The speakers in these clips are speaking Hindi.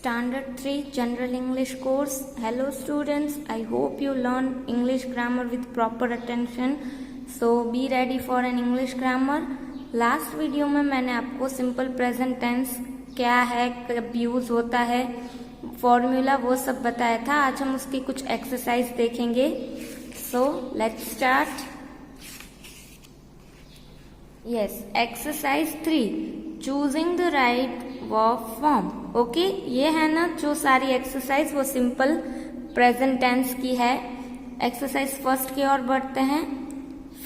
Standard 3 General English course. Hello students, I hope you learn English grammar with proper attention. So be ready for an English grammar. Last video में मैंने आपको सिंपल प्रेजेंट टेंस क्या है, कब यूज होता है, फॉर्मूला वो सब बताया था. आज हम उसकी कुछ एक्सरसाइज देखेंगे. So let's start. Yes, exercise 3, choosing the right verb form. Okay, ये है ना जो सारी एक्सरसाइज वो सिंपल प्रेजेंट टेंस की है. एक्सरसाइज फर्स्ट की ओर बढ़ते हैं.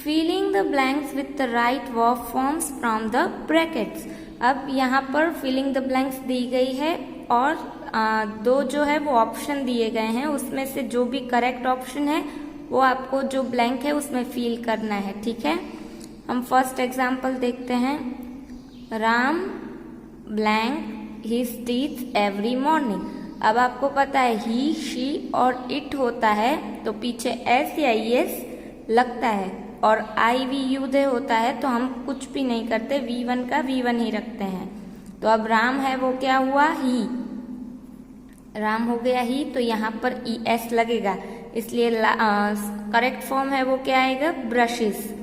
Filling the blanks with the right verb forms from the brackets. अब यहाँ पर फिलिंग द ब्लैंक्स दी गई है और दो जो है वो ऑप्शन दिए गए हैं. उसमें से जो भी करेक्ट ऑप्शन है वो आपको जो ब्लैंक है उसमें फिल करना है. ठीक है, हम फर्स्ट एग्जाम्पल देखते हैं. Ram blank his teeth every morning. अब आपको पता है ही, शी और इट होता है तो पीछे एस या एस लगता है और आई वी यू दे होता है तो हम कुछ भी नहीं करते, V1 का V1 ही रखते हैं. तो अब राम है वो क्या हुआ, ही. राम हो गया ही तो यहाँ पर ई एस लगेगा, इसलिए करेक्ट फॉर्म है वो क्या आएगा, brushes.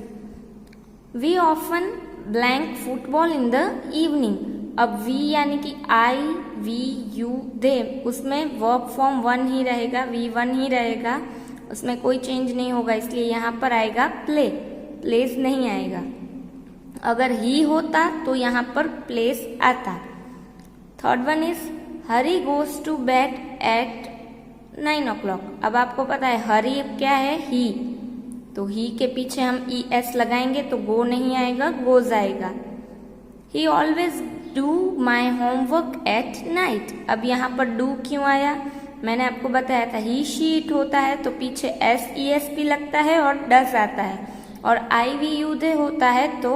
We often blank football in the evening. अब वी यानी कि आई वी यू दे, उसमें वर्ब फॉर्म 1 ही रहेगा, V1 ही रहेगा, उसमें कोई चेंज नहीं होगा, इसलिए यहाँ पर आएगा प्ले, प्लेस नहीं आएगा. अगर ही होता तो यहाँ पर प्लेस आता. Third one is Hari goes to bed at 9 o'clock. अब आपको पता है हरी क्या है, ही, तो ही के पीछे हम ई एस लगाएंगे तो गो नहीं आएगा, गोज आएगा. ही always do my homework at night. अब यहाँ पर डू क्यों आया, मैंने आपको बताया था ही शी इट होता है तो पीछे एस ई एस भी लगता है और डस आता है, और आई वी यू दे होता है तो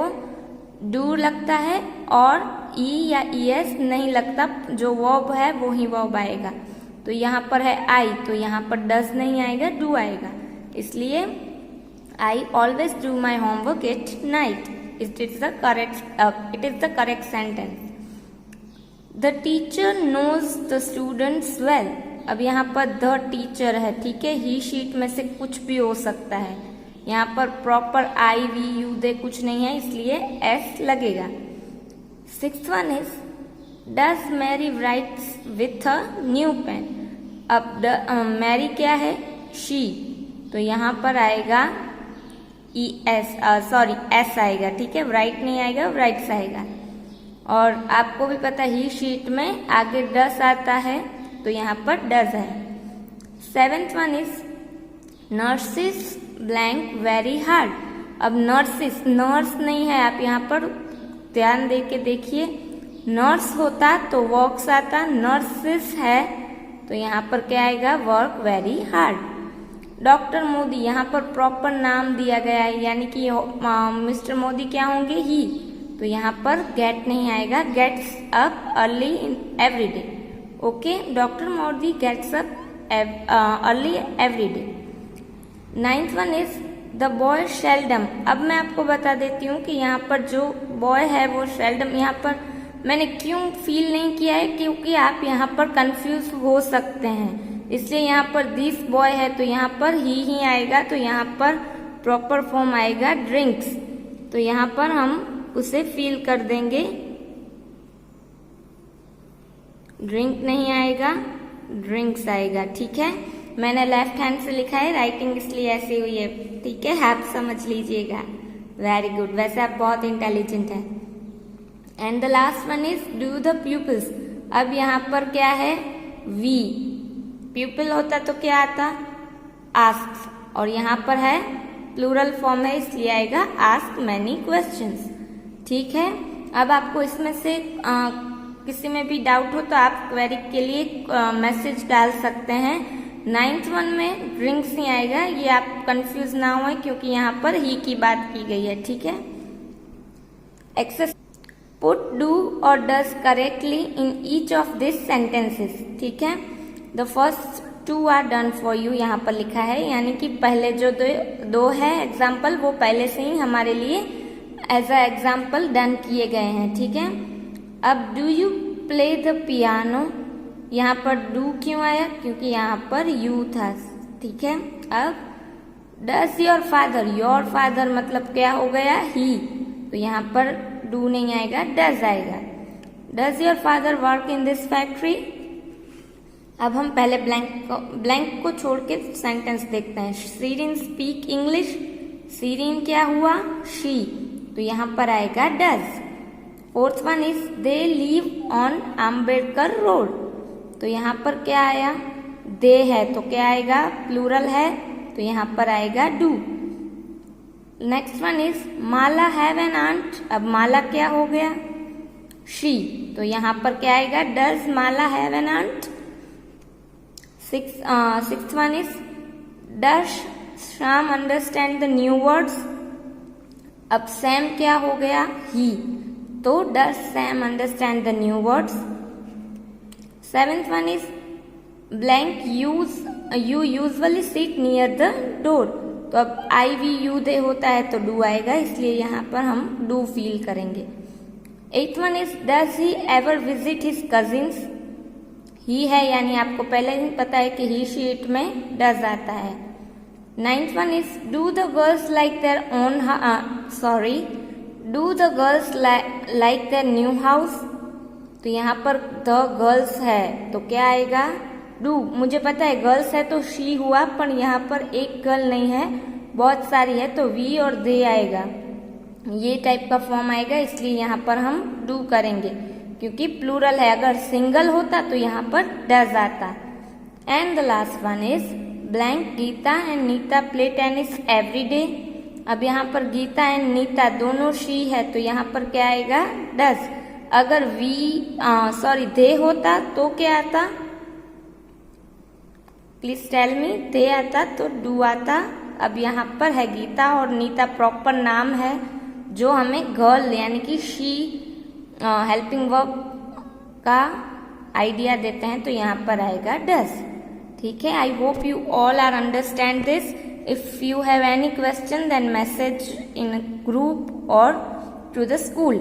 डू लगता है और ई या ई एस नहीं लगता, जो वर्ब है वो ही वर्ब आएगा. तो यहाँ पर है आई तो यहाँ पर डस नहीं आएगा, डू आएगा, इसलिए I always do my homework at night. It is the correct sentence. The teacher knows the students well. अब यहाँ पर द टीचर है, ठीक है, ही शीट में से कुछ भी हो सकता है. यहाँ पर proper I we you they कुछ नहीं है, इसलिए एस लगेगा. Sixth one is does Mary writes with a new pen. अब मैरी क्या है, शी, तो यहाँ पर आएगा ई एस, सॉरी एस आएगा, ठीक है, राइट नहीं आएगा, राइट्स आएगा. और आपको भी पता ही शीट में आगे डस आता है तो यहाँ पर डज है. Seventh one is nurses blank very hard. अब नर्सिस, नर्स नहीं है, आप यहाँ पर ध्यान दे के देखिए, नर्स होता तो वर्क्स आता, नर्सिस है तो यहाँ पर क्या आएगा, work very hard. Doctor Modi, यहाँ पर प्रॉपर नाम दिया गया है, यानी कि मिस्टर मोदी क्या होंगे, ही, तो यहाँ पर गेट नहीं आएगा, gets up early in every day. Okay, doctor Modi gets up early every day. Ninth one is the boy seldom. अब मैं आपको बता देती हूँ कि यहाँ पर जो बॉय है वो शेल्डम, यहाँ पर मैंने क्यों फील नहीं किया है, क्योंकि आप यहाँ पर कंफ्यूज हो सकते हैं, इसलिए यहाँ पर दिस बॉय है तो यहाँ पर ही आएगा, तो यहाँ पर प्रॉपर फॉर्म आएगा ड्रिंक्स, तो यहाँ पर हम उसे फील कर देंगे, ड्रिंक नहीं आएगा, ड्रिंक्स आएगा. ठीक है, मैंने लेफ्ट हैंड से लिखा है, राइटिंग इसलिए ऐसी हुई है, ठीक है, आप समझ लीजिएगा. वेरी गुड, वैसे आप बहुत इंटेलिजेंट हैं. And the last one is do the people's. अब यहाँ पर क्या है, वी, प्यूपिल होता तो क्या आता, आस्क, और यहाँ पर है प्लूरल फॉर्म है इसलिए आएगा आस्क मैनी क्वेश्चंस. ठीक है, अब आपको इसमें से किसी में भी डाउट हो तो आप क्वेरी के लिए मैसेज डाल सकते हैं. नाइन्थ वन में ड्रिंक्स नहीं आएगा, ये आप कंफ्यूज ना हो क्योंकि यहाँ पर ही की बात की गई है. ठीक है, एक्सेस पुट डू और does correctly in each of this sentences. ठीक है, the first two are done for you यहाँ पर लिखा है, यानी कि पहले जो दो है एग्जाम्पल वो पहले से ही हमारे लिए एज अ एग्जाम्पल डन किए गए हैं. ठीक है, अब do you play the piano, यहाँ पर डू क्यों आया, क्योंकि यहाँ पर यू था, ठीक है। अब डज योर फादर मतलब क्या हो गया, ही, तो यहाँ पर डू नहीं आएगा, डज आएगा। Does your father work in this factory. अब हम पहले ब्लैंक को छोड़ के सेंटेंस देखते हैं। सीरीन स्पीक इंग्लिश, सीरीन क्या हुआ, शी, तो यहाँ पर आएगा does. Fourth one is they live on Ambedkar road, तो यहाँ पर क्या आया, दे है तो क्या आएगा, प्लूरल है, तो यहाँ पर आएगा do. Next one is Mala have an aunt, अब माला क्या हो गया, शी, तो यहाँ पर क्या आएगा, does Mala have an aunt. Sixth one is does Shyam understand the new words, अब सैम क्या हो गया, ही, तो does Sam understand the new words. Seventh one is blank you usually sit near the door, तो अब आई वी यू दे होता है तो डू आएगा, इसलिए यहाँ पर हम डू फील करेंगे। Eighth one is does he ever visit his cousins, he है यानी आपको पहले ही पता है कि ही शी इट में डज आता है। Ninth one is do the girls like their own do the girls like their new house, तो यहाँ पर द गर्ल्स है तो क्या आएगा, डू। मुझे पता है गर्ल्स है तो शी हुआ, पर यहाँ पर एक गर्ल नहीं है, बहुत सारी है, तो वी और दे आएगा, ये टाइप का फॉर्म आएगा, इसलिए यहाँ पर हम डू करेंगे क्योंकि प्लूरल है। अगर सिंगल होता तो यहाँ पर डज आता। And the last one is blank Gita and Nita play tennis every day, अब यहाँ पर गीता एंड नीता दोनों शी है तो यहाँ पर क्या आएगा, डज। अगर दे होता तो क्या आता, प्लीज टेल मी, दे आता तो डू आता। अब यहाँ पर है गीता और नीता प्रॉपर नाम है जो हमें गर्ल यानी कि शी हेल्पिंग वर्ब का आइडिया देते हैं, तो यहाँ पर आएगा डज, ठीक है। I hope you all are understand this. If you have any question then message in group और टू द स्कूल।